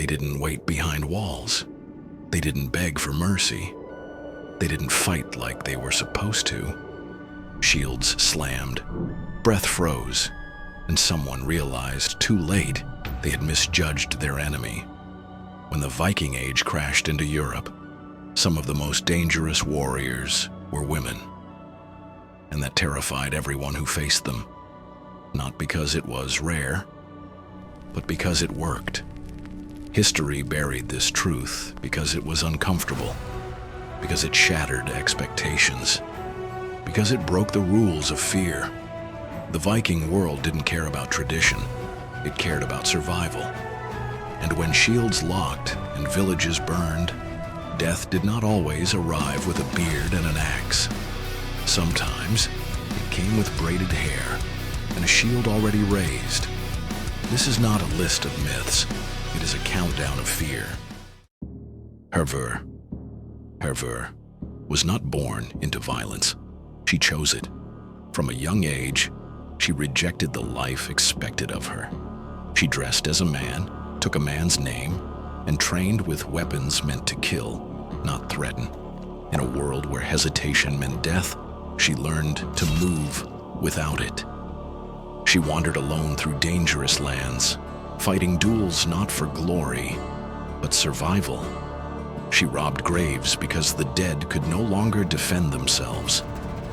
They didn't wait behind walls. They didn't beg for mercy. They didn't fight like they were supposed to. Shields slammed, breath froze, and someone realized too late they had misjudged their enemy. When the Viking Age crashed into Europe, some of the most dangerous warriors were women. And that terrified everyone who faced them, not because it was rare, but because it worked. History buried this truth because it was uncomfortable, because it shattered expectations, because it broke the rules of fear. The Viking world didn't care about tradition, it cared about survival. And when shields locked and villages burned, death did not always arrive with a beard and an axe. Sometimes it came with braided hair and a shield already raised. This is not a list of myths, it is a countdown of fear. Hervör was not born into violence. She chose it. From a young age, she rejected the life expected of her. She dressed as a man, took a man's name, and trained with weapons meant to kill, not threaten. In a world where hesitation meant death, she learned to move without it. She wandered alone through dangerous lands, fighting duels not for glory, but survival. She robbed graves because the dead could no longer defend themselves.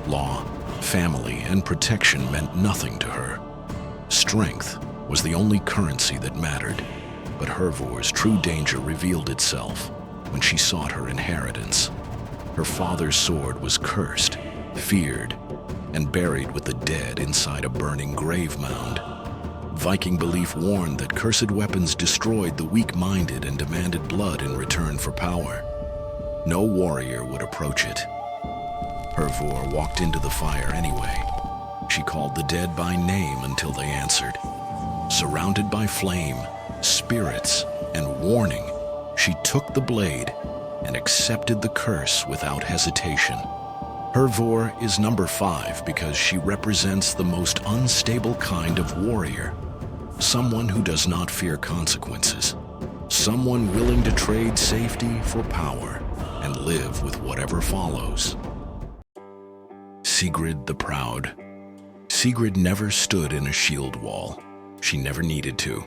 Law, family, and protection meant nothing to her. Strength was the only currency that mattered, but Hervör's true danger revealed itself when she sought her inheritance. Her father's sword was cursed, feared, and buried with the dead inside a burning grave mound. Viking belief warned that cursed weapons destroyed the weak-minded and demanded blood in return for power. No warrior would approach it. Hervör walked into the fire anyway. She called the dead by name until they answered. Surrounded by flame, spirits, and warning, she took the blade and accepted the curse without hesitation. Hervör is number 5 because she represents the most unstable kind of warrior. Someone who does not fear consequences. Someone willing to trade safety for power and live with whatever follows. Sigrid the Proud. Sigrid never stood in a shield wall. She never needed to.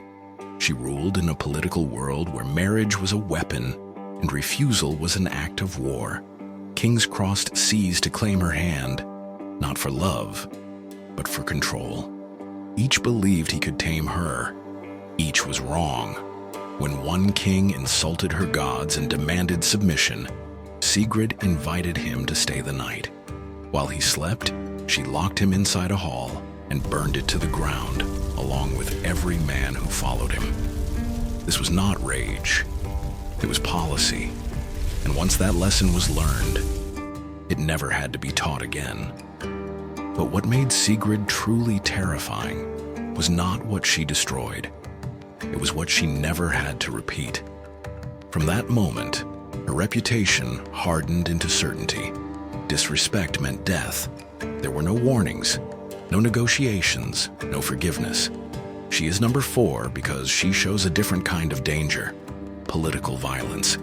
She ruled in a political world where marriage was a weapon and refusal was an act of war. Kings crossed seas to claim her hand, not for love, but for control. Each believed he could tame her. Each was wrong. When one king insulted her gods and demanded submission, Sigrid invited him to stay the night. While he slept, she locked him inside a hall and burned it to the ground, along with every man who followed him. This was not rage. It was policy. And once that lesson was learned, it never had to be taught again. But what made Sigrid truly terrifying was not what she destroyed. It was what she never had to repeat. From that moment, her reputation hardened into certainty. Disrespect meant death. There were no warnings, no negotiations, no forgiveness. She is number 4 because she shows a different kind of danger, political violence.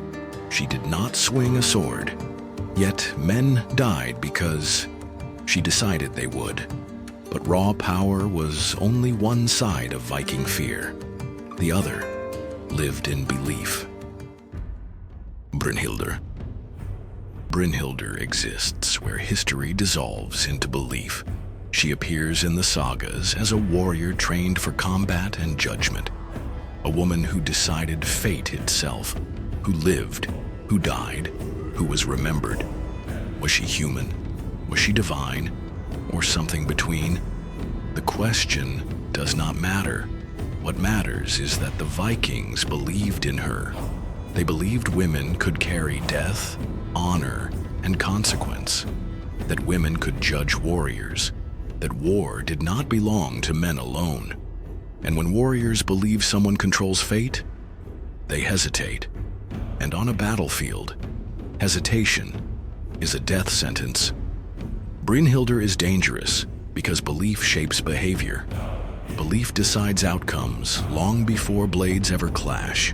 She did not swing a sword, yet men died because she decided they would. But raw power was only one side of Viking fear. The other lived in belief. Brynhildr. Brynhildr exists where history dissolves into belief. She appears in the sagas as a warrior trained for combat and judgment. A woman who decided fate itself, who lived, who died, who was remembered. Was she human? Was she divine? Or something between? The question does not matter. What matters is that the Vikings believed in her. They believed women could carry death, honor, and consequence. That women could judge warriors. That war did not belong to men alone. And when warriors believe someone controls fate, they hesitate. And on a battlefield, hesitation is a death sentence. Brynhildr is dangerous because belief shapes behavior. Belief decides outcomes long before blades ever clash.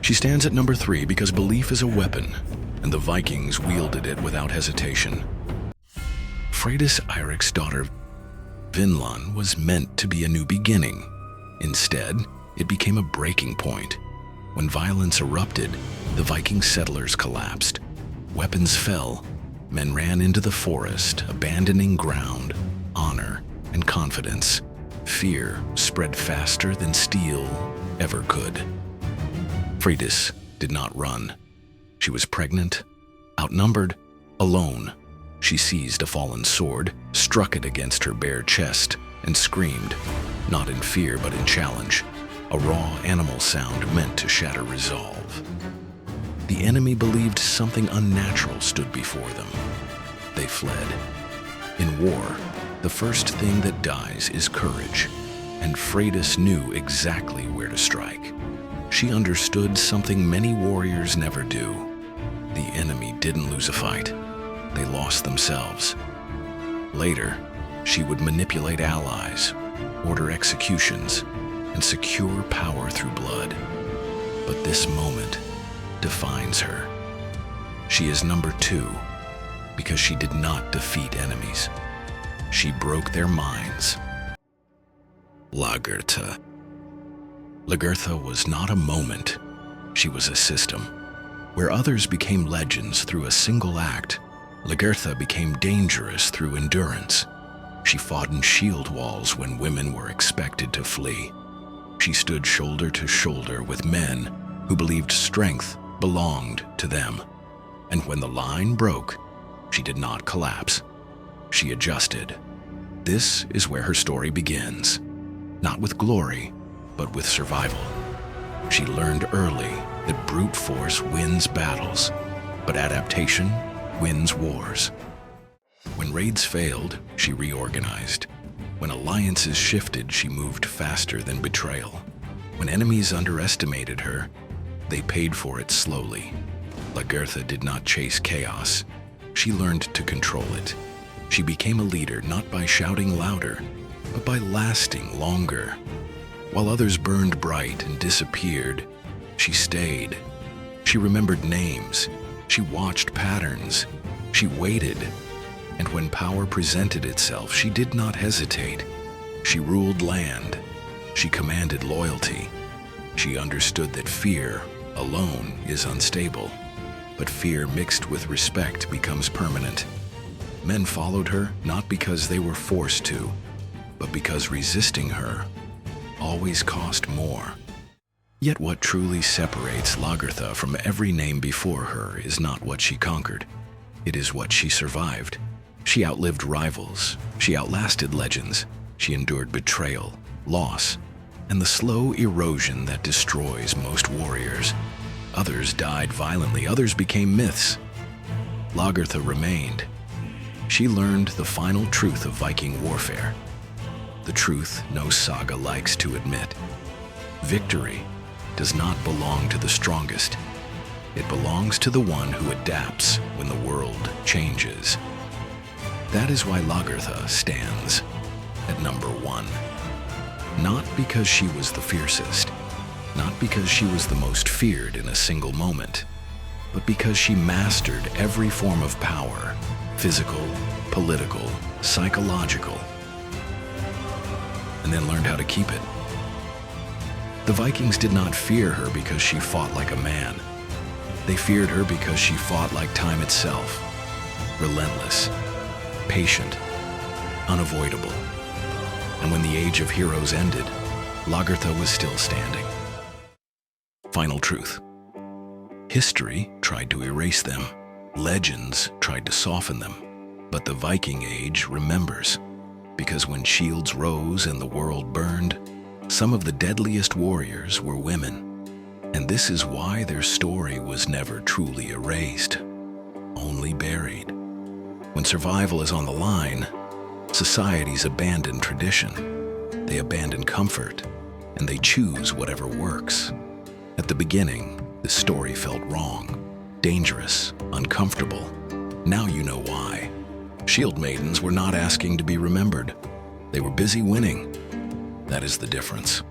She stands at number 3 because belief is a weapon, and the Vikings wielded it without hesitation. Freydís Eiríksdóttir, Vinland was meant to be a new beginning. Instead, it became a breaking point. When violence erupted, the Viking settlers collapsed. Weapons fell. Men ran into the forest, abandoning ground, honor, and confidence. Fear spread faster than steel ever could. Freydís did not run. She was pregnant, outnumbered, alone. She seized a fallen sword, struck it against her bare chest, and screamed, not in fear but in challenge, a raw animal sound meant to shatter resolve. The enemy believed something unnatural stood before them. They fled. In war, the first thing that dies is courage, and Freydís knew exactly where to strike. She understood something many warriors never do. The enemy didn't lose a fight. They lost themselves. Later, she would manipulate allies, order executions, and secure power through blood. But this moment defines her. She is number 2 because she did not defeat enemies. She broke their minds. Lagertha. Lagertha was not a moment. She was a system. Where others became legends through a single act, Lagertha became dangerous through endurance. She fought in shield walls when women were expected to flee. She stood shoulder to shoulder with men who believed strength belonged to them. And when the line broke, she did not collapse. She adjusted. This is where her story begins. Not with glory, but with survival. She learned early that brute force wins battles, but adaptation wins wars. When raids failed, she reorganized. When alliances shifted, she moved faster than betrayal. When enemies underestimated her, they paid for it slowly. Lagertha did not chase chaos. She learned to control it. She became a leader not by shouting louder, but by lasting longer. While others burned bright and disappeared, she stayed. She remembered names. She watched patterns. She waited. And when power presented itself, she did not hesitate. She ruled land. She commanded loyalty. She understood that fear alone is unstable, but fear mixed with respect becomes permanent. Men followed her not because they were forced to, but because resisting her always cost more. Yet what truly separates Lagertha from every name before her is not what she conquered. It is what she survived. She outlived rivals. She outlasted legends. She endured betrayal, loss, and the slow erosion that destroys most warriors. Others died violently. Others became myths. Lagertha remained. She learned the final truth of Viking warfare. The truth no saga likes to admit. Victory does not belong to the strongest. It belongs to the one who adapts when the world changes. That is why Lagertha stands at number 1. Not because she was the fiercest, not because she was the most feared in a single moment, but because she mastered every form of power, physical, political, psychological, and then learned how to keep it. The Vikings did not fear her because she fought like a man. They feared her because she fought like time itself, relentless, patient, unavoidable. And when the age of heroes ended, Lagertha was still standing. Final truth. History tried to erase them. Legends tried to soften them. But the Viking age remembers, because when shields rose and the world burned, some of the deadliest warriors were women. And this is why their story was never truly erased, only buried. When survival is on the line, societies abandon tradition. They abandon comfort, and they choose whatever works. At the beginning, the story felt wrong, dangerous, uncomfortable. Now you know why. Shieldmaidens were not asking to be remembered. They were busy winning. That is the difference.